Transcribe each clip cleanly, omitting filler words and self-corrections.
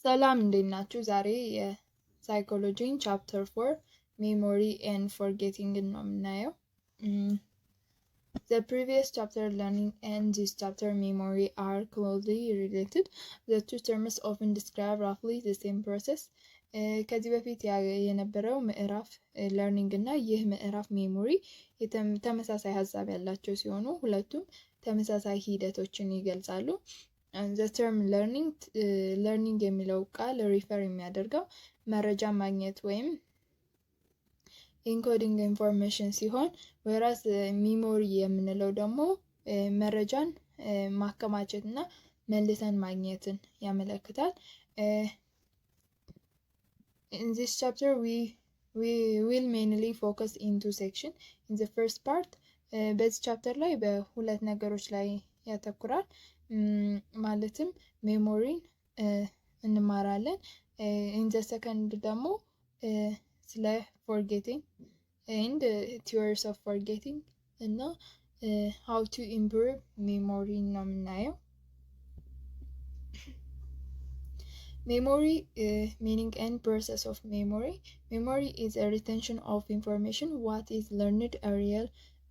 ሰላም እንዴት ናችሁ? ዛሬ የሳይኮሎጂን ቻፕተር 4 ሜሞሪ ኤንድ ፎርጌቲንግ ነው የምናየው። The previous chapter, learning, and this chapter, memory, are closely related. The two terms often describe roughly the same process. ከዚህ በፊት የነበረው ምዕራፍ ለርኒንግ እና ይህ ምዕራፍ ሜሞሪ ተመሳሳይ ሀሳብ ያላቸው ሲሆኑ ሁለቱም ተመሳሳይ ሂደቶችን ይገልጻሉ። the term learning የሚለው ቃል ሪፈር የሚያደርገው መረጃ ማግኘት ወይም ኢንኮዲንግ ኢንፎርሜሽን ሲሆን whereas ሚሞሪ የምንለው ደግሞ መረጃን ማከማቸት እና መልሰን ማግኘትን ያመለክታል። In this chapter we will mainly focus in two sections. In the first part በዚህ ቻፕተር ላይ በሁለት ነገሮች ላይ ያተኩራል። ማለትም ሜሞሪን እንማራለን። in the second ደግሞ ስለ forgetting and theories of forgetting እና how to improve memory ነው የምናየው። Memory meaning and process of memory. Memory is a retention of information what is learned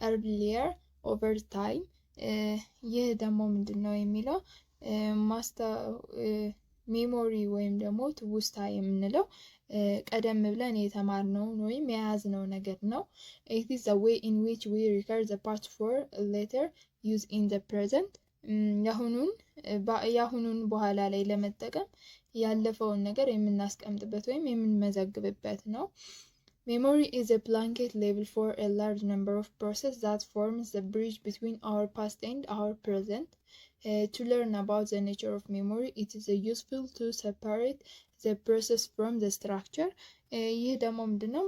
earlier over time. ይህ ደግሞ ምንድነው የሚለው ሜሞሪ ወይም ደግሞ ትውስታ የምንለው ቀደም ብለን የተማርነውን ወይም የያዝነው ነገር ነው። It is the way in which we record the past for later use in the present. ያሁኑን በኋላ ላይ ለመጠቀም ያለፈውን ነገር የምናስቀምጥበት ወይም የምንመዘግብበት ነው። Memory is a blanket label for a large number of processes that forms the bridge between our past and our present. To learn about the nature of memory, it is useful to separate the process from the structure. ይህ ደግሞ ምንድነው?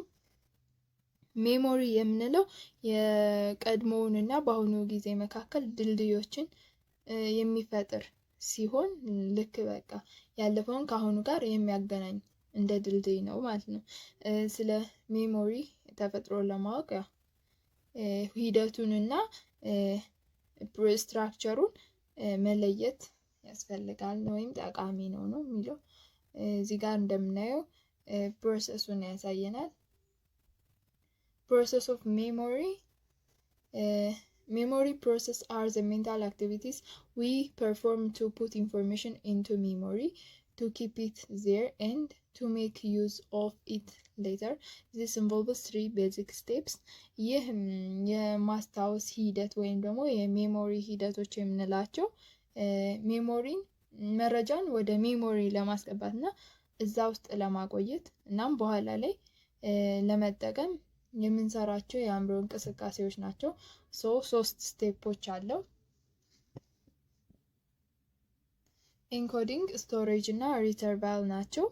ሜሞሪ የምንለው የቀድሞውንና በአሁኑ ጊዜ መካከል ድልድዮችን የሚፈጥር ሲሆን ልክ በቃ ያለፈውን ከአሁኑ ጋር የሚያገናኝ እንደ ድልድይ ነው ማለት ነው። ስለ ሜሞሪ ተፈጥሮ ለማወቅ ሂደቱንና ስትራክቸሩን መለየት ያስፈልጋል ወይም ጠቃሚ ነው የሚለው። እዚህ ጋር እንደምናየው ፕሮሰሱን ያሳየናል። ፕሮሰስ ኦፍ ሜሞሪ memory process are the mental activities we perform to put information into memory, to keep it there and to make use of it later. This involves three basic steps. ይህ የማስታወስ ሂደት ወይም ደግሞ የሜሞሪ ሂደቶች የምንላቸው መረጃን ወደ ሜሞሪ ለማስገባት እና እዛ ውስጥ ለማቆየት እናም በኋላ ላይ ለመጠቀም የምንሰራቸው የአእምሮ እንቅስቃሴዎች ናቸው። ሶስት ስቴፖች አለው። ኢንኮዲንግ፣ ስቶሬጅ እና ሪትሪቫል ናቸው።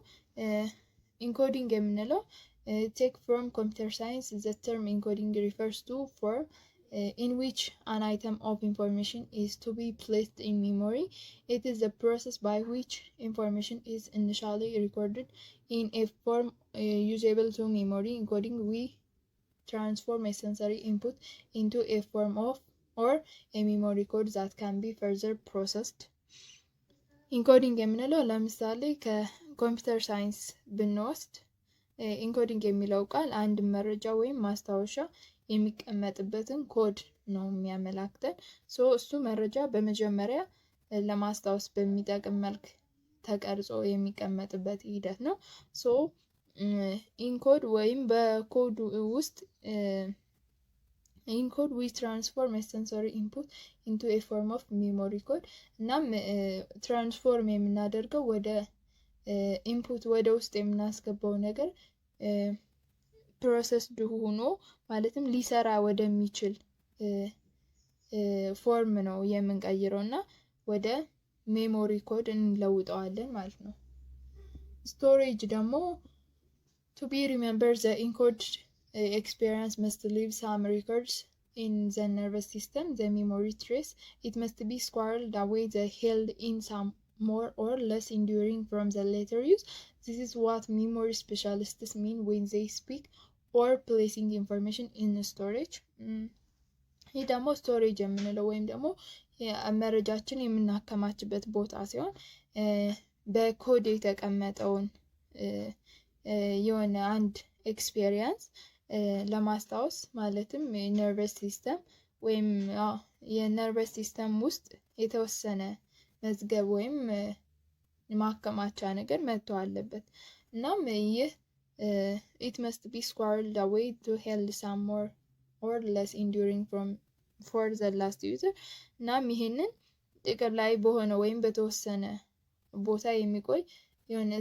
ኢንኮዲንግ የምንለው take from computer science, the term encoding refers to form in which an item of information is to be placed in memory. It is the process by which information is initially recorded in a form usable to memory. Encoding, we transform a sensory input into a form of or a memory code that can be further processed. ኢንኮዲንግ የምንለው ለምሳሌ ከኮምፒውተር ሳይንስ ብንወስድ ኢንኮዲንግ የሚለው ቃል አንድ መረጃ ወይም ማስታወሻ የሚቀመጥበትን ኮድ ነው የሚያመላክተን። እሱ መረጃ በመጀመሪያ ለማስታወስ በሚጠቅም መልክ ተቀርጾ የሚቀመጥበት ሂደት ነው። ኢንኮድ ወይም በኮድ ውስጥ ኢንኮድ we transform a sensory input into a form of memory code. እናም ትራንስፎርም የምናደርገው ወደ ኢንፑት ወደ ውስጥ የምናስገባው ነገር ፕሮሰስድ ሆኖ ማለትም ሊሰራ ወደሚችል ፎርም ነው የምንቀይረው እና ወደ ሜሞሪ ኮድ እንለውጠዋለን ማለት ነው። ስቶሬጅ ደግሞ to be remembered, the encoded experience must leave some records in the nervous system, the memory trace. It must be squirreled away, held in some more or less enduring from the later use. This is what memory specialists mean when they speak or placing information in storage. ይህ ደግሞ ስቶሬጅ የምንለው ወይም ደግሞ መረጃችን የምናከማችበት ቦታ ሲሆን በኮድ የተቀመጠውን የሆነ አንድ ኤክስፔሪየንስ ለማስታወስ ማለትም የነርቨስ ሲስተም ወይም የነርቨስ ሲስተም ውስጥ የተወሰነ መዝገብ ወይም ማከማቻ ነገር መተው አለበት። እናም ይህ it must be squirreled away to held some more or less enduring for the last user እናም ይሄንን ጥቅም ላይ በሆነ ወይም በተወሰነ ቦታ የሚቆይ የሆነ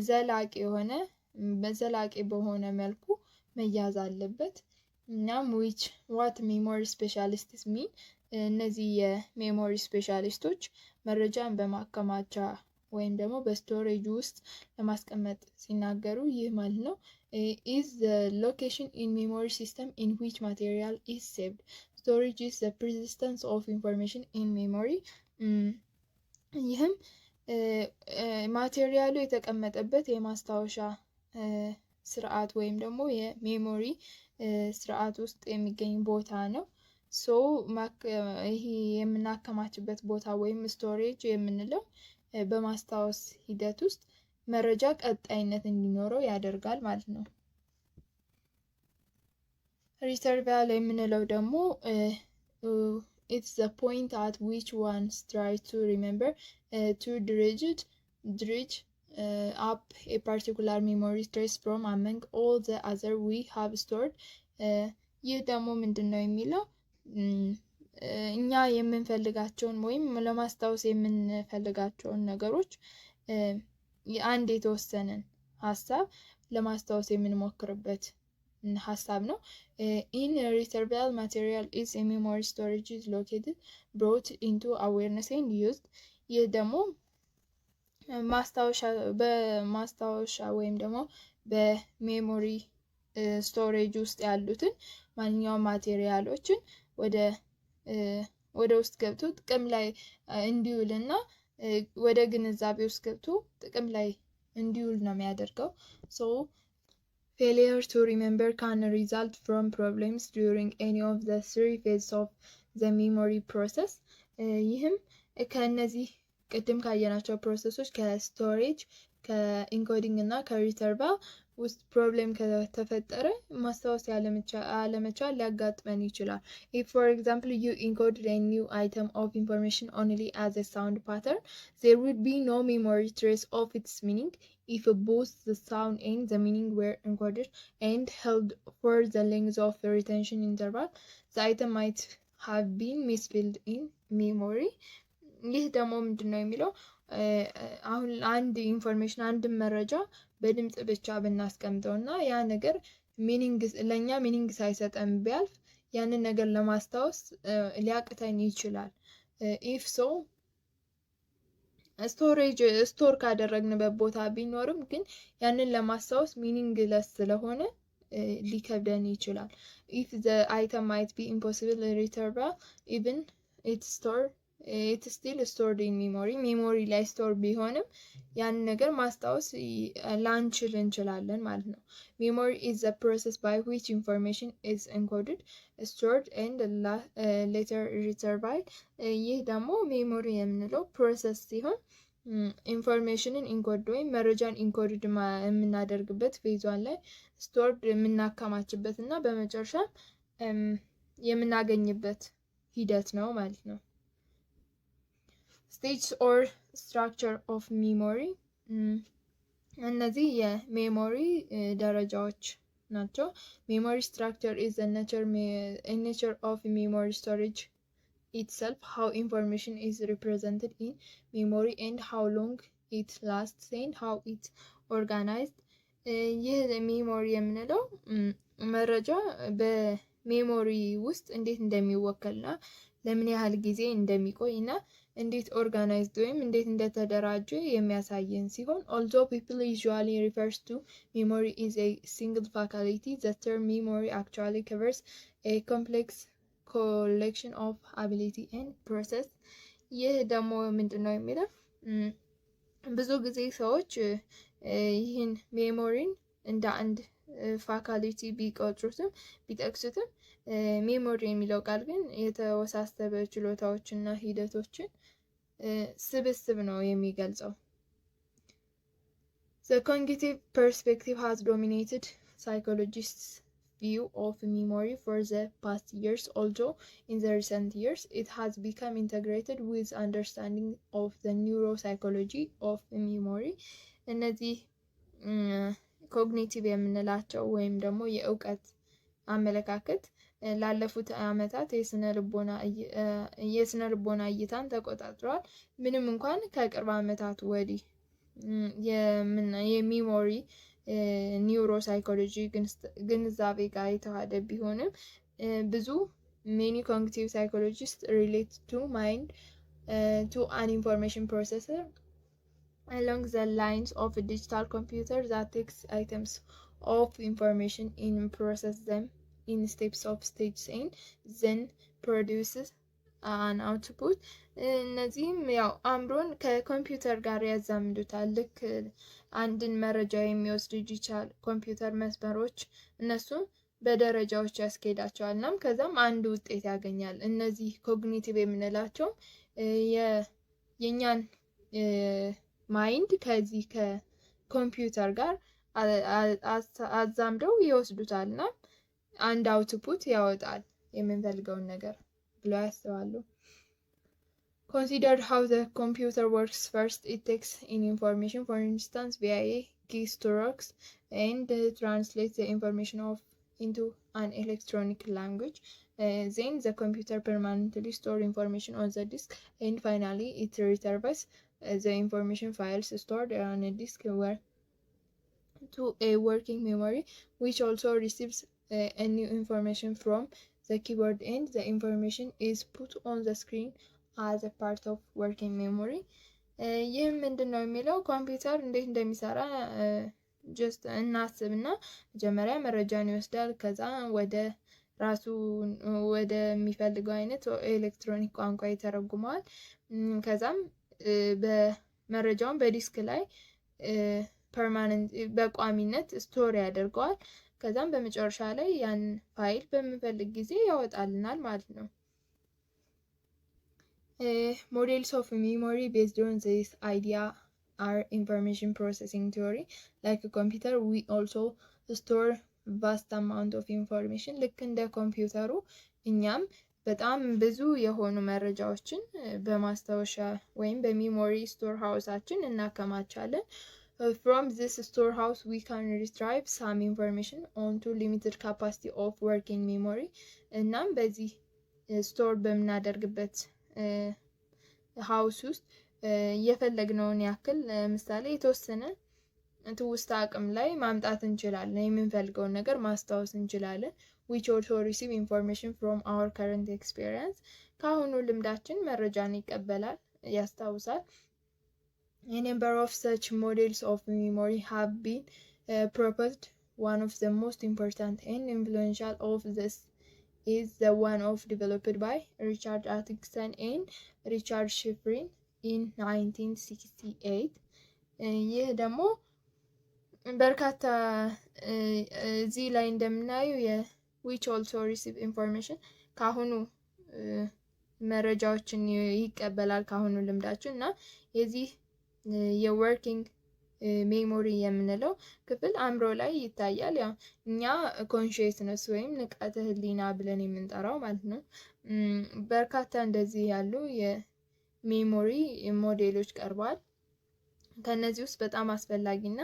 ዘላቂ በሆነ መልኩ መያዝ አለበት። እናም what memory specialists mean እነዚህ የሜሞሪ ስፔሻሊስቶች መረጃን በማከማቻ ወይም ደግሞ በስቶሬጅ ውስጥ ለማስቀመጥ ሲናገሩ ይህ ማለት ነው is the location in memory system in which material is saved. Storage is the persistence of information in memory. ይህም ማቴሪያሉ የተቀመጠበት የማስታወሻ ስርዓት ወይም ደግሞ የሜሞሪ ስርዓት ውስጥ የሚገኝ ቦታ ነው። ይሄ የምናከማችበት ቦታ ወይም ስቶሬጅ የምንለው በማስታወስ ሂደት ውስጥ መረጃ ቀጣይነት እንዲኖረው ያደርጋል ማለት ነው። ሪተርቫል የምንለው ደግሞ it's the point at which one tries to remember to dredge up a particular memory trace from among all the other we have stored. ይህ ደግሞ ምንድነው የሚለው እኛ የምንፈልጋቸውን ወይም ለማስታወስ የምንፈልጋቸውን ነገሮች አንድ የተወሰነን ሐሳብ ለማስታወስ የምንሞክርበት ሐሳብ ነው። in retrieval material is a memory storage is located brought into awareness and used. ይህ ደግሞ በማስታወሻ ወይም ደግሞ በሜሞሪ ስቶሬጅ ውስጥ ያሉትን ማንኛውም ማቴሪያሎችን ወደ ውስጥ ገብቶ ጥቅም ላይ እንዲውልና ወደ ግንዛቤ ውስጥ ገብቶ ጥቅም ላይ እንዲውል ነው የሚያደርገው። failure to remember can result from problems during any of the three phases of the memory process. ይህም ከነዚህ ቅድም ካየናቸው ፕሮሰሶች ከስቶሬጅ ከኢንኮዲንግ እና ከሪተርቫል ውስጥ ፕሮብሌም ከተፈጠረ ማስታወስ አለመቻል ሊያጋጥመን ይችላል። if for example you encoded a new item of information only as a sound pattern, there would be no memory trace of its meaning. If both the sound and the meaning were encoded and held for the length of the retention interval, the item might have been misfilled in memory. ይህ ደግሞ ምንድነው የሚለው አሁን አንድ ኢንፎርሜሽን አንድ መረጃ በድምጽ ብቻ ብናስቀምጠው እና ያ ነገር ለኛ ሚኒንግ ሳይሰጠን ቢያልፍ ያንን ነገር ለማስታወስ ሊያቅተን ይችላል። if so ስቶር ካደረግንበት ቦታ ቢኖርም ግን ያንን ለማስታወስ ሚኒንግለስ ስለሆነ ሊከብደን ይችላል። if the item might be impossible retrievable even it's still stored in memory ላይ ስቶር ቢሆንም ያን ነገር ማስታወስ ላንችል እንችላለን ማለት ነው። memory is the process by which information is encoded, stored and later retrieved. ይህ ደግሞ ሜሞሪ የምንለው ፕሮሰስ ሲሆን ኢንፎርሜሽንን ኢንኮድ ወይም መረጃን ኢንኮድ የምናደርግበት ፌዟን ላይ ስቶርድ የምናከማችበት እና በመጨረሻ የምናገኝበት ሂደት ነው ማለት ነው። stages or structure of memory እነዚህ የሜሞሪ ደረጃዎች ናቸው። memory structure is the nature of memory storage itself, how information is represented in memory and how long it lasts and how it's organized. ይህ ሜሞሪ የምንለው መረጃ በሜሞሪ ውስጥ እንዴት እንደሚወከልና ለምን ያህል ጊዜ እንደሚቆይና እንዴት ኦርጋናይዝድ ወይም እንዴት እንደተደራጀ የሚያሳየን ሲሆን although people usually refers to memory as a single faculty, the term memory actually covers a complex collection of ability and process. ይህ ደግሞ ምንድነው የሚለው ብዙ ጊዜ ሰዎች ይህን ሜሞሪን እንደ አንድ ፋካሊቲ ቢቆጥሩትም ቢጠቅሱትም ሜሞሪ የሚለው ቃል ግን የተወሳሰበ ችሎታዎችና ሂደቶችን ስብስብ ነው የሚገልጸው። The cognitive perspective has dominated psychologists' view of memory for the past years, although in the recent years it has become integrated with understanding of the neuropsychology of memory. እነዚህ ኮግኒቲቭ የምንላቸው ወይም ደግሞ የእውቀት አመለካከት ላለፉት ዓመታት የስነ ልቦና እይታን ተቆጣጥረዋል። ምንም እንኳን ከቅርብ ዓመታት ወዲህ የሚሞሪ ኒውሮሳይኮሎጂ ግንዛቤ ጋር የተዋሃደ ቢሆንም ብዙ many cognitive psychologists relate to mind to an information processor along the lines of a digital computer that takes items of information and processes them in steps of stage and then produces an output። እነዚህም ያው አእምሮን ከኮምፒውተር ጋር ያዛምዱታል። ልክ አንድን መረጃ የሚወስድ ዲጂታል ኮምፒውተር መስመሮች እነሱን በደረጃዎች ያስኬዳቸዋል። እናም ከዛም አንድ ውጤት ያገኛል። እነዚህ ኮግኒቲቭ የምንላቸው የኛን ማይንድ ከዚህ ከኮምፒውተር ጋር አዛምደው ይወስዱታል እና አንድ አውትፑት ያወጣል የምንፈልገውን ነገር ብለው ያስባሉ። Consider how the computer works. First, it takes in information, for instance, via keystrokes, and translates the information into an electronic language. Then the computer permanently stores information on the disk, and finally, it retrieves the information files stored on a disk to a working memory, which also receives a new information from the keyboard, and the information is put on the screen as a part of working memory. ይህ ምንድን ነው የሚለው ኮምፒውተር እንዴት እንደሚሰራ ጀስት እናስብና መጀመሪያ መረጃን ይወስዳል። ከዛ ወደ ራሱ ወደሚፈልገው አይነት ኤሌክትሮኒክ ቋንቋ ይተረጉመዋል። ከዛም በመረጃውን በዲስክ ላይ ፐርማነንት በቋሚነት ስቶር ያደርገዋል። ከዛም በመጨረሻ ላይ ያን ፋይል በምንፈልግ ጊዜ ያወጣልናል ማለት ነው። Models of memory based on this idea are information processing theory. Like a computer, we also store vast amount of information. ልክ እንደ ኮምፒውተሩ እኛም በጣም ብዙ የሆኑ መረጃዎችን በማስታወሻ ወይም በሜሞሪ ስቶር ሃውሳችን እናከማቻለን። From this storehouse, we can retrieve some information onto limited capacity of working memory. እናም በዚህ ስቶር በምናደርግበት ሃውስ ውስጥ የፈለግነውን ያክል ለምሳሌ የተወሰነ ትውስታ አቅም ላይ ማምጣት እንችላለን። የምንፈልገውን ነገር ማስታወስ እንችላለን። which also receive information from our current experience. ከአሁኑ ልምዳችን መረጃን ይቀበላል፣ ያስታውሳል። A number of such models of memory have been proposed. One of the most important and influential of this is the one developed by Richard Atkinson and Richard Shifrin in 1968. ይህ ደግሞ በርካታ እዚህ ላይ እንደምናየው which also receive information ካሁኑ መረጃዎችን ይቀበላል ካሁኑ ልምዳችን እና የዚህ የወርኪንግ ሜሞሪ የምንለው ክፍል አእምሮ ላይ ይታያል። ያው እኛ ኮንሺየስነስ ወይም ንቃተ ህሊና ብለን የምንጠራው ማለት ነው። በርካታ እንደዚህ ያሉ የሜሞሪ ሞዴሎች ቀርበዋል። ከነዚህ ውስጥ በጣም አስፈላጊና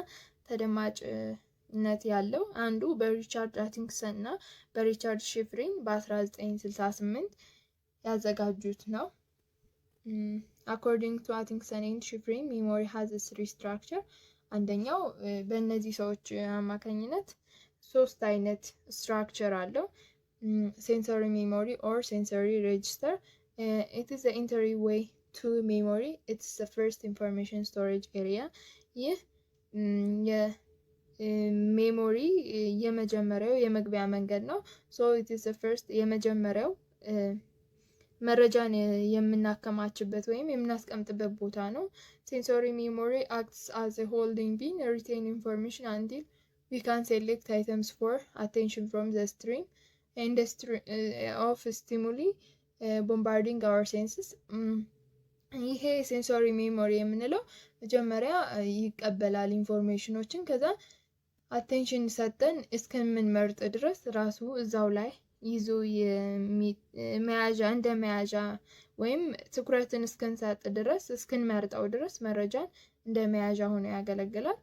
ተደማጭነት ያለው አንዱ በሪቻርድ አትኪንሰን እና በሪቻርድ ሺፍሪን በ1968 ያዘጋጁት ነው። According to Atkinson and Shifrin, memory has a three structure. አንደኛው በእነዚህ ሰዎች አማካኝነት ሶስት አይነት ስትራክቸር አለው። sensory memory or sensory register. It is the entryway to memory. It's the first information storage area. ይህ የሜሞሪ የመጀመሪያው የመግቢያ መንገድ ነው። So it is the first የመጀመሪያው መረጃን የምናከማችበት ወይም የምናስቀምጥበት ቦታ ነው። Sensory memory acts as a holding bin, retain information until we can select items for attention from the stream of stimuli bombarding our senses. ይሄ ሴንሶሪ ሜሞሪ የምንለው መጀመሪያ ይቀበላል ኢንፎርሜሽኖችን ከዛ አቴንሽን ሰጠን እስከምንመርጥ ድረስ ራሱ እዛው ላይ ይዞ መያዣ እንደ መያዣ ወይም ትኩረትን እስክንሰጥ ድረስ እስክንመርጠው ድረስ መረጃን እንደ መያዣ ሆኖ ያገለግላል።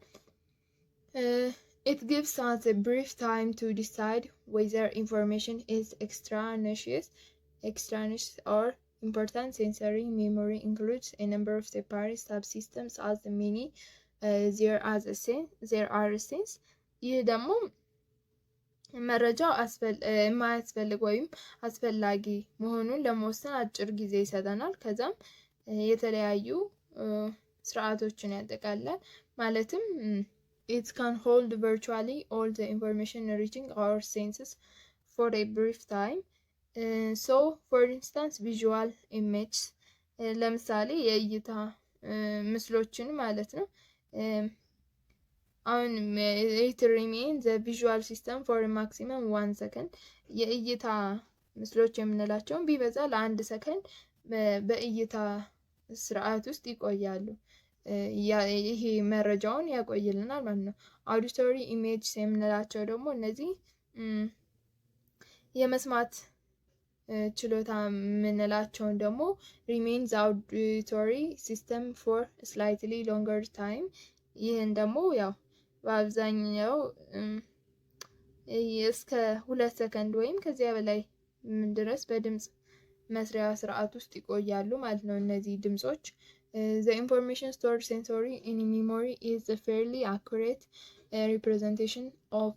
It gives us a brief time to decide whether information is extraneous or important. Sensory memory includes a number of separate subsystems as many there are a sense. ይህ ደግሞ መረጃው የማያስፈልግ ወይም አስፈላጊ መሆኑን ለመወሰን አጭር ጊዜ ይሰጠናል። ከዛም የተለያዩ ስርዓቶችን ያጠቃልላል። ማለትም it can hold virtually all the information reaching our senses for a brief time. So for instance visual images ለምሳሌ የእይታ ምስሎችን ማለት ነው። አሁን it remains the visual system for a maximum 1 second. የእይታ ምስሎች የምንላቸውን ቢበዛ ለአንድ ሰከንድ በእይታ ስርዓት ውስጥ ይቆያሉ። ይሄ መረጃውን ያቆይልናል ማለት ነው። አውዲቶሪ ኢሜጅ የምንላቸው ደግሞ እነዚህ የመስማት ችሎታ የምንላቸውን ደግሞ remains the auditory system for slightly longer time. ይህን ደግሞ ያው በአብዛኛው እስከ 2 ሰከንድ ወይም ከዚያ በላይ ድረስ በድምጽ መስሪያ ስርዓት ውስጥ ይቆያሉ ማለት ነው። እነዚህ ድምጾች the information stored sensory in memory is a fairly accurate representation of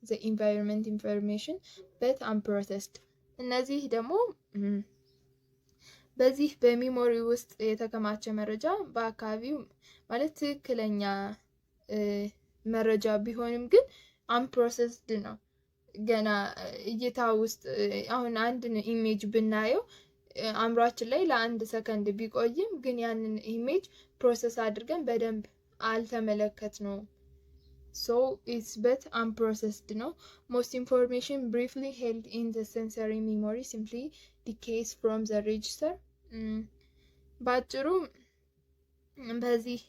the environment information but unprocessed. እነዚህ ደግሞ በዚህ በሜሞሪ ውስጥ የተከማቸ መረጃ በአካባቢው ማለት ትክክለኛ መረጃ ቢሆንም ግን unprocessed ነው። ገና እይታ ውስጥ አሁን አንድን ኢሜጅ ብናየው አእምሯችን ላይ ለአንድ ሰከንድ ቢቆይም ግን ያንን ኢሜጅ ፕሮሰስ አድርገን በደንብ አልተመለከትነውም። So it's but unprocessed ነው። Most information briefly held in the sensory memory simply decays from the register. በአጭሩ በዚህ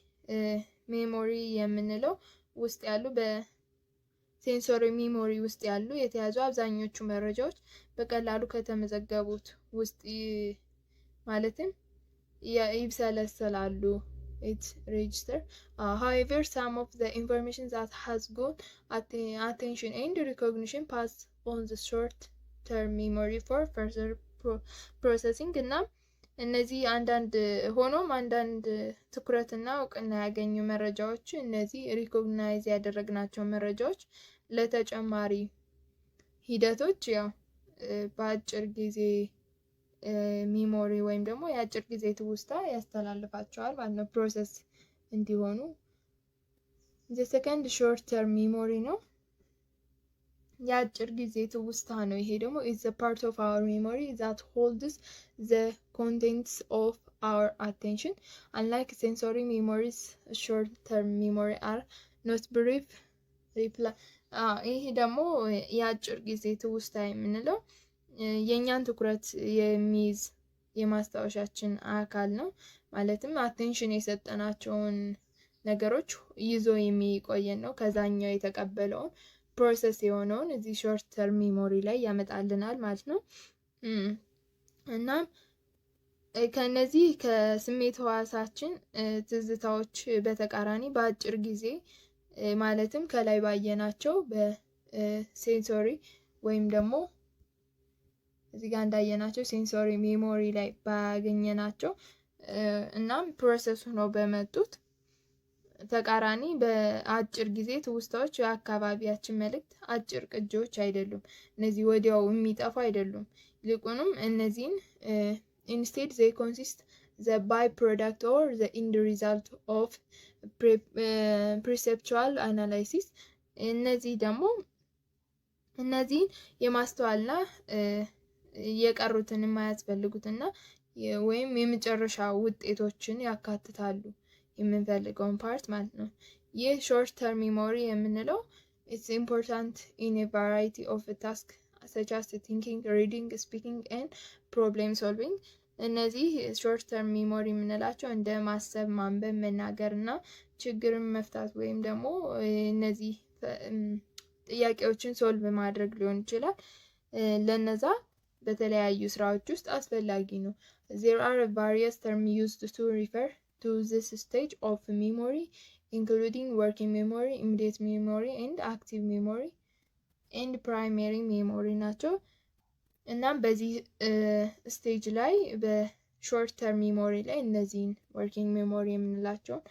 ሜሞሪ የምንለው ውስጥ ያሉ በሴንሶሪ ሜሞሪ ውስጥ ያሉ የተያዙ አብዛኞቹ መረጃዎች በቀላሉ ከተመዘገቡት ውስጥ ማለትም ይብሰለሰላሉ። It's register. However, some of the information that has got attention and recognition pass on the short-term memory for further processing. እና እነዚህ አንዳንድ ትኩረትና እውቅና ያገኙ መረጃዎች እነዚህ ሪኮግናይዝ ያደረግናቸው መረጃዎች ለተጨማሪ ሂደቶች ያው በአጭር ጊዜ ሚሞሪ ወይም ደግሞ የአጭር ጊዜ ትውስታ ያስተላልፋቸዋል ማለት ነው ፕሮሰስ እንዲሆኑ። the second short term memory ነው የአጭር ጊዜ ትውስታ ነው። ይሄ ደግሞ is a part of our memory that holds the contents of our attention. Unlike sensory memories, short term memory are not brief ይሄ ደግሞ የአጭር ጊዜ ትውስታ የምንለው የኛን ትኩረት የሚይዝ የማስታወሻችን አካል ነው። ማለትም አቴንሽን የሰጠናቸውን ነገሮች ይዞ የሚቆየን ነው። ከዛኛው የተቀበለውን ፕሮሰስ የሆነውን እዚህ ሾርት ተርም ሜሞሪ ላይ ያመጣልናል ማለት ነው። እና ከነዚህ ከስሜት ህዋሳችን ትዝታዎች በተቃራኒ በአጭር ጊዜ ማለትም ከላይ ባየናቸው በሴንሶሪ ወይም ደግሞ እዚህ ጋር እንዳየናቸው ሴንሶሪ ሜሞሪ ላይ ባገኘናቸው እናም ፕሮሰስ ሆነው በመጡት ተቃራኒ በአጭር ጊዜ ትውስታዎች የአካባቢያችን መልእክት አጭር ቅጂዎች አይደሉም። እነዚህ ወዲያው የሚጠፉ አይደሉም። ይልቁንም እነዚህን instead they consist the byproduct or the end result of perceptual analysis. እነዚህ ደግሞ እነዚህን የማስተዋልና የቀሩትን የማያስፈልጉትና ወይም የመጨረሻ ውጤቶችን ያካትታሉ የምንፈልገውን ፓርት ማለት ነው። ይህ ሾርት ተርም ሜሞሪ የምንለው it's important in a variety of tasks such as thinking, reading, speaking and problem solving. እነዚህ ሾርት ተርም ሚሞሪ የምንላቸው እንደ ማሰብ፣ ማንበብ፣ መናገርና ችግርን መፍታት ወይም ደግሞ እነዚህ ጥያቄዎችን ሶልቭ ማድረግ ሊሆን ይችላል። ለነዛ በተለያዩ ስራዎች ውስጥ አስፈላጊ ነው። There are various terms used to refer to this stage of memory, including working memory, immediate memory, and active memory, and primary memory ናቸው። እናም በዚህ ስቴጅ ላይ በሾርት ተርም ሚሞሪ ላይ እነዚህን ወርኪንግ ሜሞሪ የምንላቸውን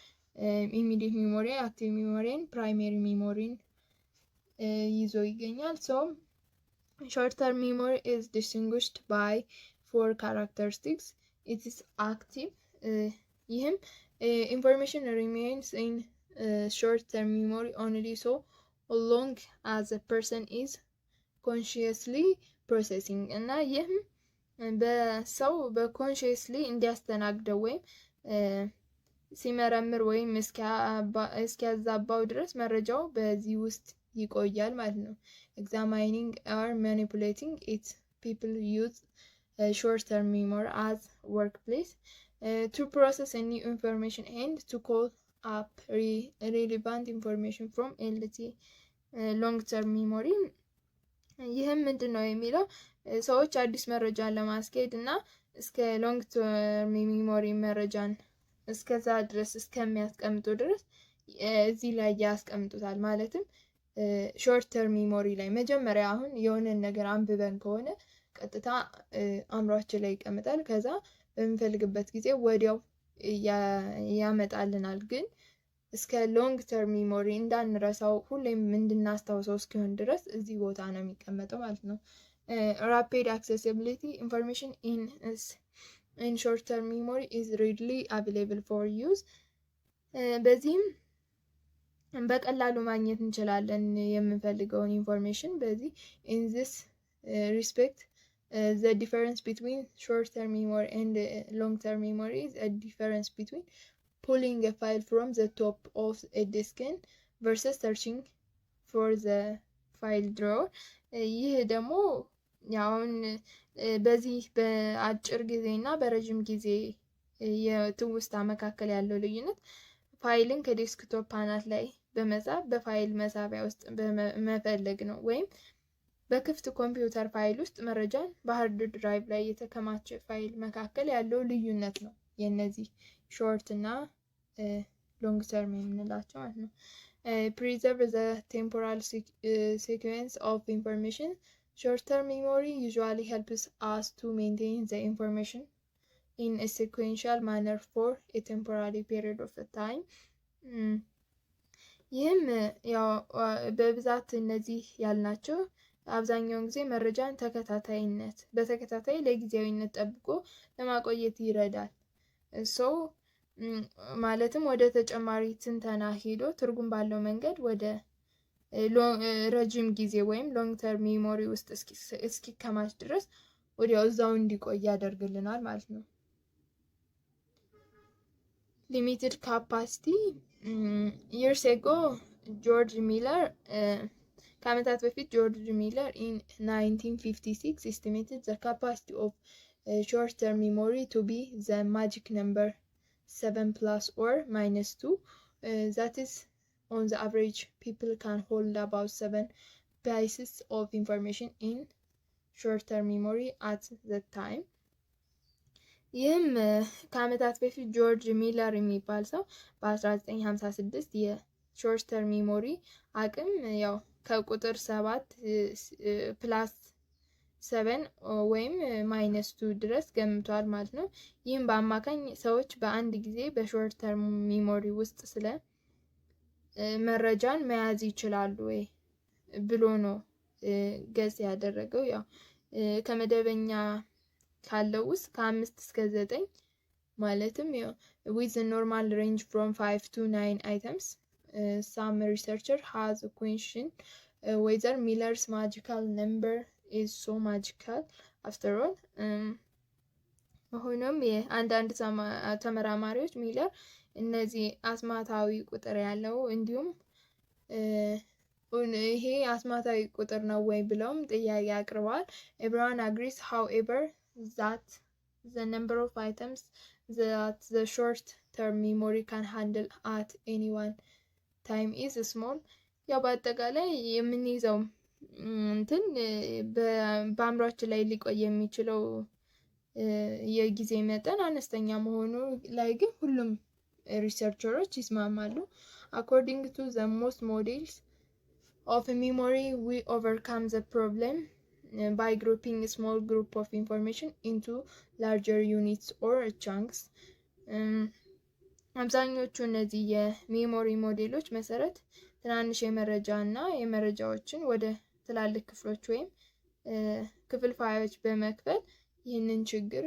ኢሚዲየት ሚሞሪ፣ አክቲቭ ሚሞሪን፣ ፕራይሜሪ ሚሞሪን ይዞ ይገኛል። ሶ ሾርት ተርም ሚሞሪ is distinguished by four characteristics. It is active. ይህም information remains in short term memory only so long as a person is consciously ፕሮሰሲንግ እና ይህም በሰው በኮንሽየስሊ እንዲያስተናግደው ወይም ሲመረምር ወይም እስኪያዛባው ድረስ መረጃው በዚህ ውስጥ ይቆያል ማለት ነው። Examining or manipulating it, people use short term memory as workplace to process any information and to call up relevant information from LT long term memory. ይህም ምንድን ነው የሚለው ሰዎች አዲስ መረጃን ለማስኬድ እና እስከ ሎንግ ተርም ሚሞሪ መረጃን እስከዛ ድረስ እስከሚያስቀምጡ ድረስ እዚህ ላይ ያስቀምጡታል። ማለትም ሾርት ተርም ሚሞሪ ላይ መጀመሪያ አሁን የሆነን ነገር አንብበን ከሆነ ቀጥታ አእምሯችን ላይ ይቀመጣል። ከዛ በምንፈልግበት ጊዜ ወዲያው ያመጣልናል። ግን እስከ ሎንግ ተርም ሚሞሪ እንዳንረሳው ሁሌም እንድናስታውሰው እስኪሆን ድረስ እዚህ ቦታ ነው የሚቀመጠው ማለት ነው። rapid accessibility information in short term memory is readily available for use. በዚህም በቀላሉ ማግኘት እንችላለን የምንፈልገውን ኢንፎርሜሽን። በዚህ in this respect the difference between short term memory and long term memory is a difference between pulling a file from the top of a disk versus searching for the file drawer. ይህ ደግሞ ያውን በዚህ በአጭር ጊዜ እና በረጅም ጊዜ የትውስታ መካከል ያለው ልዩነት ፋይልን ከዴስክቶፕ አናት ላይ በመጻፍ በፋይል መሳቢያ ውስጥ መፈለግ ነው። ወይም በክፍት ኮምፒውተር ፋይል ውስጥ መረጃን በሃርድ ድራይቭ ላይ የተከማቸ ፋይል መካከል ያለው ልዩነት ነው የነዚህ ሾርት እና ሎንግ ተርም የምንላቸው ማለት ነው። preserve the temporal sequence of information. Short term memory usually helps us to maintain the information in a sequential manner for a temporary period of time. ይህም ያው በብዛት እነዚህ ያልናቸው አብዛኛውን ጊዜ መረጃን በተከታታይ ለጊዜያዊነት ጠብቆ ለማቆየት ይረዳል። ማለትም ወደ ተጨማሪ ትንተና ሄዶ ትርጉም ባለው መንገድ ወደ ረጅም ጊዜ ወይም ሎንግ ተርም ሚሞሪ ውስጥ እስኪከማች ድረስ ወዲያው እዛው እንዲቆይ ያደርግልናል ማለት ነው። ሊሚትድ ካፓሲቲ years ago ጆርጅ ሚለር ከዓመታት በፊት ጆርጅ ሚለር in 1956 estimated the capacity of short term memory to be the magic number 7 plus or minus 2. That is, on the average, people can hold about 7 pieces of information in short-term memory at the time. ይህም ከዓመታት በፊት ጆርጅ ሚለር የሚባል ሰው በ1956 የሾርት ተርም ሚሞሪ አቅም ያው ከቁጥር 7 ፕላስ 7 ወይም ማይነስ 2 ድረስ ገምቷል ማለት ነው። ይህም በአማካኝ ሰዎች በአንድ ጊዜ በሾርት ተርም ሚሞሪ ውስጥ ስለ መረጃን መያዝ ይችላሉ ወይ ብሎ ነው ገጽ ያደረገው። ያው ከመደበኛ ካለው ውስጥ ከ5 እስከ 9 ማለትም with a normal range from 5 to 9 items. Some researcher has questioned whether Miller's magical number is so magical after all. ሆኖም አንዳንድ ተመራማሪዎች ሚለር እነዚህ አስማታዊ ቁጥር ያለው እንዲሁም ይሄ አስማታዊ ቁጥር ነው ወይ ብለውም ጥያቄ አቅርበዋል። Everyone agrees, however, that the number of items that the short-term memory can handle at any one time is small። ያው በአጠቃላይ የምንይዘው እንትን በአእምሯችን ላይ ሊቆይ የሚችለው የጊዜ መጠን አነስተኛ መሆኑ ላይ ግን ሁሉም ሪሰርቸሮች ይስማማሉ። According to the most models of memory, we overcome the problem by grouping a small group of information into larger units or chunks. አብዛኞቹ እነዚህ የሜሞሪ ሞዴሎች መሰረት ትናንሽ የመረጃዎችን ወደ ትላልቅ ክፍሎች ወይም ክፍልፋዮች በመክፈል ይህንን ችግር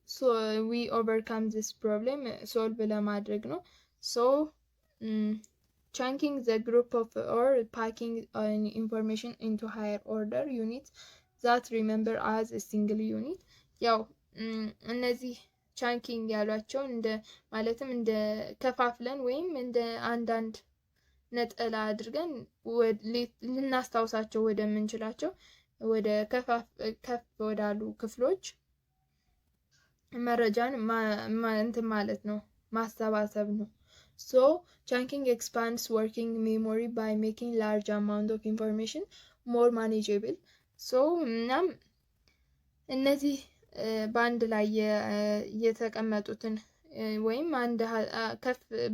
so we overcome this problem solve ለማድረግ ነው። so chunking the group of or packing information into higher order units that remember as a single unit ያው እነዚህ ቻንኪንግ ያሏቸው ማለትም እንደ ከፋፍለን ወይም እንደ አንዳንድ ነጠላ አድርገን ልናስታውሳቸው ወደምንችላቸው ወደ ከፍ ወዳሉ ክፍሎች መረጃን እንትን ማለት ነው ማሰባሰብ ነው። so chunking expands working memory by making large amount of information more manageable. so እናም እነዚህ በአንድ ላይ የተቀመጡትን ወይም አንድ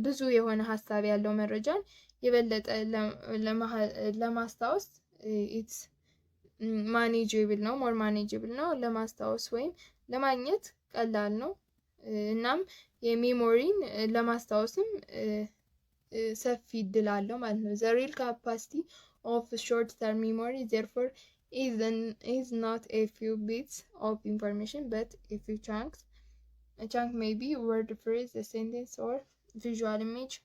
ብዙ የሆነ ሀሳብ ያለው መረጃን የበለጠ ለማስታወስ it's manageable ነው more manageable ነው ለማስታወስ ወይም ለማግኘት ቀላል ነው። እናም የሜሞሪን ለማስታወስም ሰፊ እድል አለው ማለት ነው። the real capacity of short term memory therefore is not a few bits of information but a few chunks. A chunk may be a word, phrase, a sentence or visual image.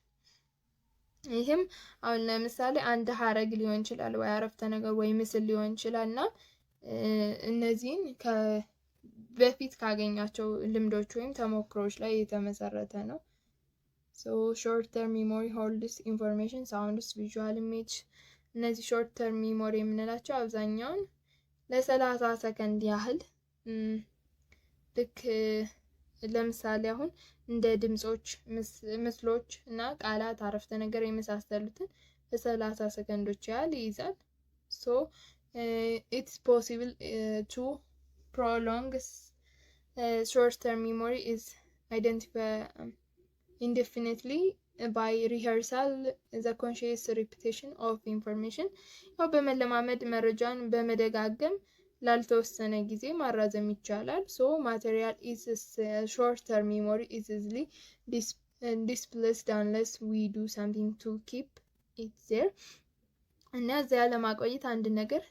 ይህም አሁን ለምሳሌ አንድ ሀረግ ሊሆን ይችላል ወይ አረፍተ ነገር ወይ ምስል ሊሆን ይችላል እና እነዚህን በፊት ካገኛቸው ልምዶች ወይም ተሞክሮች ላይ የተመሰረተ ነው። so short term memory holds information, sounds, visual image እነዚህ ሾርት ተርም ሚሞሪ የምንላቸው አብዛኛውን ለ30 ሰከንድ ያህል ልክ ለምሳሌ አሁን እንደ ድምጾች፣ ምስሎች እና ቃላት፣ አረፍተ ነገር የመሳሰሉትን ለ30 ሰከንዶች ያህል ይይዛል። so it's possible to prolong short term memory is identified indefinitely by rehearsal the conscious repetition of information. ያው በመለማመድ መረጃን በመደጋገም ላልተወሰነ ጊዜ ማራዘም ይቻላል። so material is short term memory is easily displaced unless we do something to keep it there. እና እዚያ ለማቆየት አንድ ነገር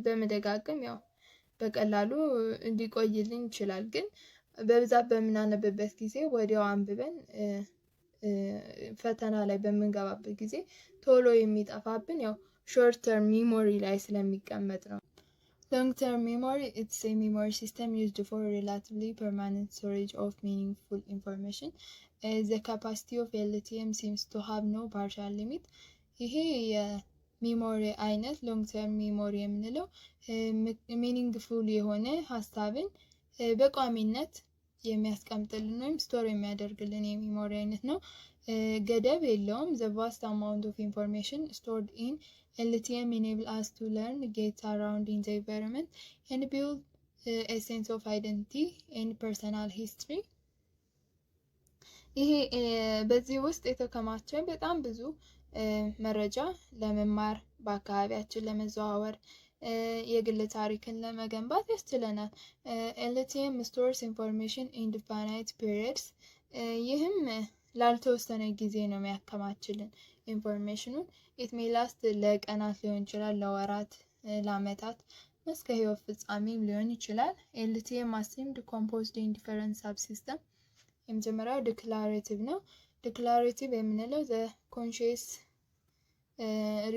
በመደጋገም ያው በቀላሉ እንዲቆይልን ይችላል። ግን በብዛት በምናነብበት ጊዜ ወዲያው አንብበን ፈተና ላይ በምንገባበት ጊዜ ቶሎ የሚጠፋብን ያው ሾርት ተርም ሚሞሪ ላይ ስለሚቀመጥ ነው። ሎንግ ተርም ሚሞሪ it's a memory system used for relatively permanent storage of meaningful information. The capacity of LTM seems to have no partial limit. ይሄ የሚሞሪ አይነት ሎንግ ተርም ሚሞሪ የምንለው ሚኒንግፉል የሆነ ሀሳብን በቋሚነት የሚያስቀምጥልን ወይም ስቶር የሚያደርግልን የሚሞሪ አይነት ነው። ገደብ የለውም። the vast amount of information stored in LTM enable us to learn, get around in the environment and build a sense of identity and personal history. ይሄ በዚህ ውስጥ የተከማቸ በጣም ብዙ መረጃ ለመማር፣ በአካባቢያችን ለመዘዋወር፣ የግል ታሪክን ለመገንባት ያስችለናል። LTM stores information in definite periods. ይህም ላልተወሰነ ጊዜ ነው የሚያከማችልን ኢንፎርሜሽኑን። it may last ለቀናት ሊሆን ይችላል፣ ለወራት፣ ለአመታት፣ እስከ ህይወት ፍጻሜም ሊሆን ይችላል። LTM assumed composed in different subsystem. የመጀመሪያው ዲክላሬቲቭ ነው። ዲክላሬቲቭ የምንለው the conscious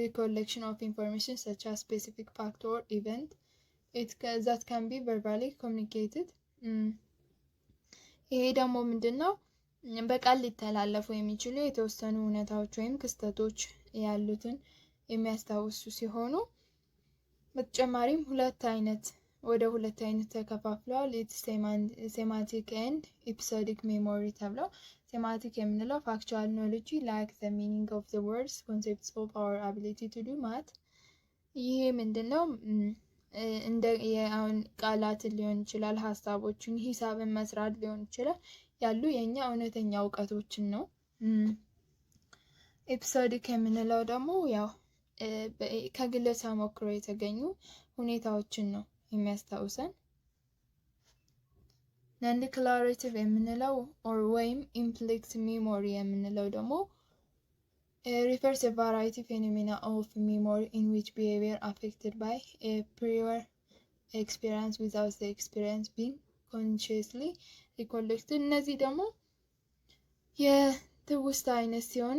recollection of information such as specific fact or event that can be verbally communicated. ይሄ ደግሞ ምንድነው? በቃል ሊተላለፉ የሚችሉ የተወሰኑ እውነታዎች ወይም ክስተቶች ያሉትን የሚያስታውሱ ሲሆኑ በተጨማሪም ሁለት አይነት ወደ ሁለት አይነት ተከፋፍለዋል። ኢትስ ሴማቲክ ኤንድ ኤፒሶዲክ ሜሞሪ ተብለው። ሴማቲክ የምንለው ፋክቹዋል ኖሎጂ ላይክ ዘ ሚኒንግ ኦፍ ዘ ወርድስ ኮንሴፕትስ ኦፍ አወር አቢሊቲ ቱ ዱ ማት። ይሄ ምንድነው? እንደ አሁን ቃላትን ሊሆን ይችላል፣ ሀሳቦችን፣ ሂሳብን መስራት ሊሆን ይችላል ያሉ የኛ እውነተኛ እውቀቶችን ነው። ኤፒሶዲክ የምንለው ደግሞ ያው ከግለ ተሞክሮ የተገኙ ሁኔታዎችን ነው የሚያስታውሰን። ነን ዲክላሬቲቭ የምንለው ኦር ወይም ኢምፕሊክት ሜሞሪ የምንለው ደግሞ refers a variety phenomena of memory in which behavior affected by a prior experience without the experience being consciously recollected። እነዚህ ደግሞ የትውስታ አይነት ሲሆኑ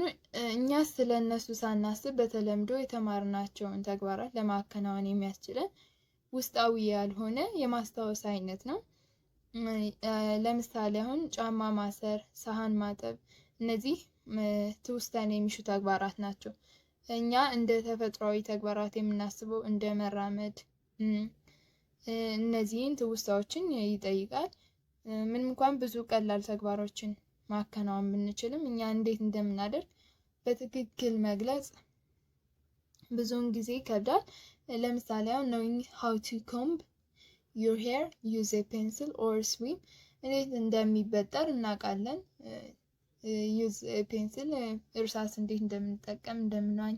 እኛ ስለ እነሱ ሳናስብ በተለምዶ የተማርናቸውን ተግባራት ለማከናወን የሚያስችለን ውስጣዊ ያልሆነ የማስታወስ አይነት ነው። ለምሳሌ አሁን ጫማ ማሰር፣ ሳህን ማጠብ፣ እነዚህ ትውስታን የሚሹ ተግባራት ናቸው። እኛ እንደ ተፈጥሯዊ ተግባራት የምናስበው እንደ መራመድ፣ እነዚህን ትውስታዎችን ይጠይቃል። ምንም እንኳን ብዙ ቀላል ተግባሮችን ማከናወን ብንችልም እኛ እንዴት እንደምናደርግ በትክክል መግለጽ ብዙውን ጊዜ ይከብዳል። ለምሳሌ አሁን knowing how to comb your hair, use a pencil or swim፣ እንዴት እንደሚበጠር እናውቃለን። ዩዝ ፔንስል፣ እርሳስ እንዴት እንደምንጠቀም እንደምናኝ።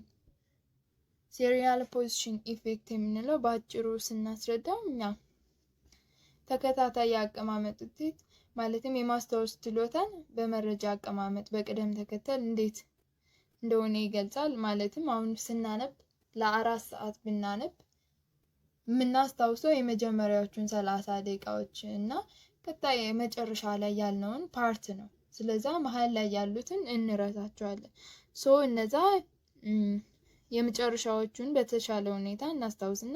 ሴሪያል ፖዚሽን ኢፌክት የምንለው በአጭሩ ስናስረዳው እኛ ተከታታይ የአቀማመጥ ውጤት ማለትም የማስታወስ ችሎታን በመረጃ አቀማመጥ በቅደም ተከተል እንዴት እንደሆነ ይገልጻል። ማለትም አሁን ስናነብ ለ4 ሰዓት ብናነብ የምናስታውሰው የመጀመሪያዎቹን 30 ደቂቃዎች እና ቀጣይ መጨረሻ ላይ ያልነውን ፓርት ነው። ስለዛ መሀል ላይ ያሉትን እንረሳቸዋለን። እነዛ የመጨረሻዎቹን በተሻለ ሁኔታ እናስታውስና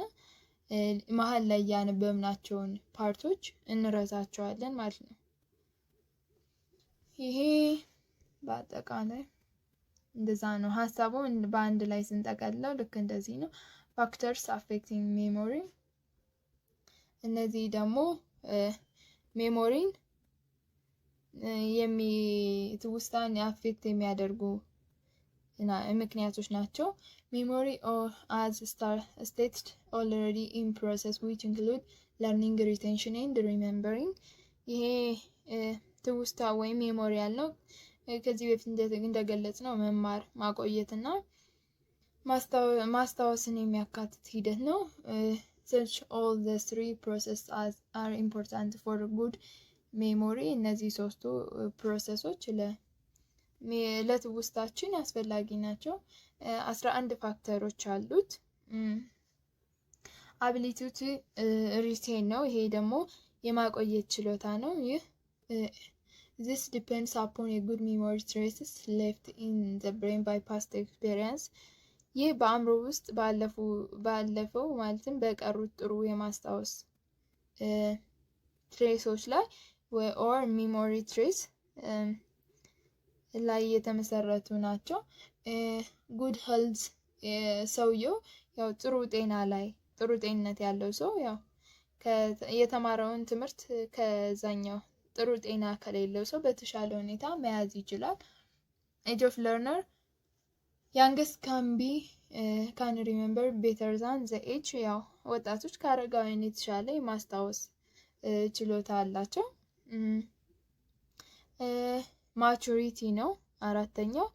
መሀል ላይ ያነበብናቸውን ፓርቶች እንረሳቸዋለን ማለት ነው። ይሄ በአጠቃላይ እንደዛ ነው ሀሳቡ። በአንድ ላይ ስንጠቀልለው ልክ እንደዚህ ነው። ፋክተርስ አፌክቲንግ ሜሞሪ፣ እነዚህ ደግሞ ሜሞሪን ትውስታን አፌክት የሚያደርጉ ምክንያቶች ናቸው። ሜሞሪ as stated already in process which include learning, retention and remembering። ይሄ ትውስታ ወይም ሜሞሪ ያልነው ከዚህ በፊት እንደገለጽ ነው መማር፣ ማቆየትና ማስታወስን የሚያካትት ሂደት ነው። such all the three processes are important for good ሜሞሪ። እነዚህ ሶስቱ ፕሮሰሶች ለትውስታችን አስፈላጊ ናቸው። 11 ፋክተሮች አሉት። አቢሊቲ ቱ ሪቴን ነው። ይሄ ደግሞ የማቆየት ችሎታ ነው። ይህ this depends upon a good memory traces left in the brain by past experience። ይህ በአእምሮ ውስጥ ባለፈው ማለትም በቀሩት ጥሩ የማስታወስ ትሬሶች ላይ ኦር ሚሞሪ ትሬስ ላይ የተመሰረቱ ናቸው። ጉድ ሄልዝ ሰውየው ያው ጥሩ ጤንነት ያለው ሰው ያው የተማረውን ትምህርት ከዛኛው ጥሩ ጤና ከሌለው ሰው በተሻለ ሁኔታ መያዝ ይችላል። ኤጅ ኦፍ ለርነር ያንግስት ካን ሪሜምበር ቤተር ዛን ዘ ኤጅ። ያው ወጣቶች ከአረጋውያን የተሻለ የማስታወስ ችሎታ አላቸው። ማቹሪቲ ነው አራተኛው፣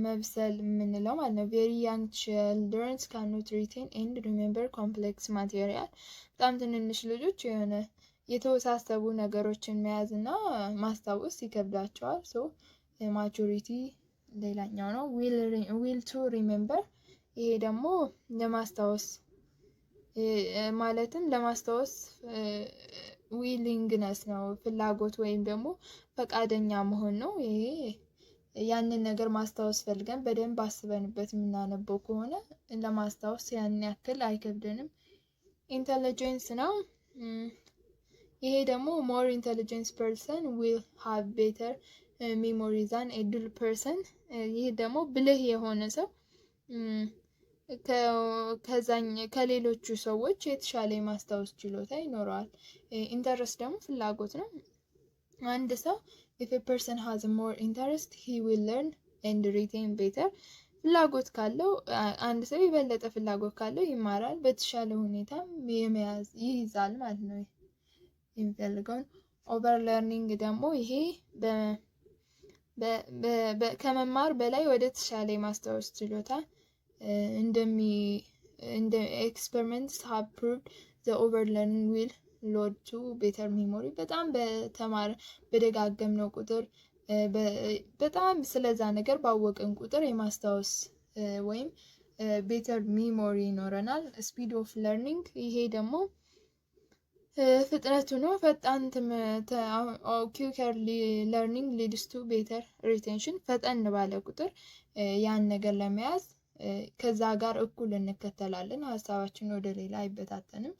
መብሰል የምንለው ማለት ነው። ቬሪ ያንግ ችልድረንስ ካኖት ሪቴን ኤንድ ሪሜምበር ኮምፕሌክስ ማቴሪያል። በጣም ትንንሽ ልጆች የሆነ የተወሳሰቡ ነገሮችን መያዝ እና ማስታወስ ይከብዳቸዋል። ማቹሪቲ ሌላኛው ነው። ዊል ቱ ሪሜምበር፣ ይሄ ደግሞ ለማስታወስ ማለትም ለማስታወስ ዊሊንግነስ ነው፣ ፍላጎት ወይም ደግሞ ፈቃደኛ መሆን ነው። ይሄ ያንን ነገር ማስታወስ ፈልገን በደንብ አስበንበት የምናነበው ከሆነ ለማስታወስ ያን ያክል አይከብደንም። ኢንተለጀንስ ነው። ይሄ ደግሞ ሞር ኢንተለጀንስ ፐርሰን ዊል ሃቭ ቤተር ሜሞሪ ዛን ኤ ዱል ፐርሰን። ይህ ደግሞ ብልህ የሆነ ሰው ከሌሎቹ ሰዎች የተሻለ የማስታወስ ችሎታ ይኖረዋል። ኢንተረስት ደግሞ ፍላጎት ነው። አንድ ሰው if a person has more interest he will learn and retain better። ፍላጎት ካለው አንድ ሰው የበለጠ ፍላጎት ካለው ይማራል፣ በተሻለ ሁኔታ ይይዛል ማለት ነው የሚፈልገውን። ኦቨር ለርኒንግ ደግሞ ይሄ ከመማር በላይ ወደ ተሻለ የማስታወስ ችሎታ እንደ experiments have proved the overlearning will lead to better memory። በጣም በደጋገምነው ቁጥር በጣም ስለዛ ነገር ባወቅን ቁጥር የማስታወስ ወይም ቤተር ሚሞሪ ይኖረናል። ስፒድ ኦፍ ለርኒንግ ይሄ ደግሞ ፍጥነቱ ነው። ፈጣን quicker learning leads to better retention። ፈጠን ባለ ቁጥር ያን ነገር ለመያዝ ከዛ ጋር እኩል እንከተላለን፣ ሀሳባችን ወደ ሌላ አይበታተንም።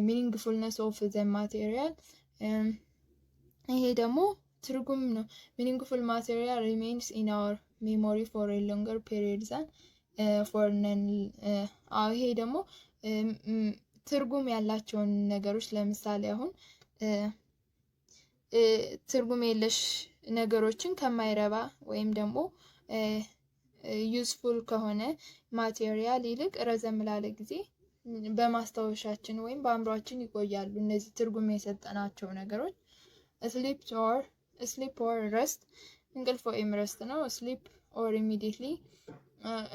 meaningfulness of the material ይሄ ደግሞ ትርጉም ነው። meaningful material remains in our memory for a longer period than for non ይሄ ደግሞ ትርጉም ያላቸውን ነገሮች ለምሳሌ አሁን ትርጉም የለሽ ነገሮችን ከማይረባ ወይም ደግሞ ዩዝፉል ከሆነ ማቴሪያል ይልቅ ረዘም ላለ ጊዜ በማስታወሻችን ወይም በአእምሯችን ይቆያሉ። እነዚህ ትርጉም የሰጠናቸው ነገሮች sleep or rest እንቅልፍ ወይም ረስት ነው። sleep or immediately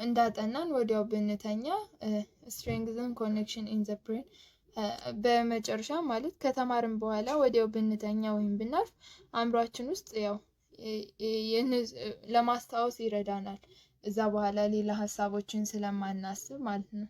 እንዳጠናን ወዲያው ብንተኛ strengthen connection in the brain በመጨረሻ ማለት ከተማርን በኋላ ወዲያው ብንተኛ ወይም ብናርፍ አእምሯችን ውስጥ ያው ለማስታወስ ይረዳናል፣ እዛ በኋላ ሌላ ሀሳቦችን ስለማናስብ ማለት ነው።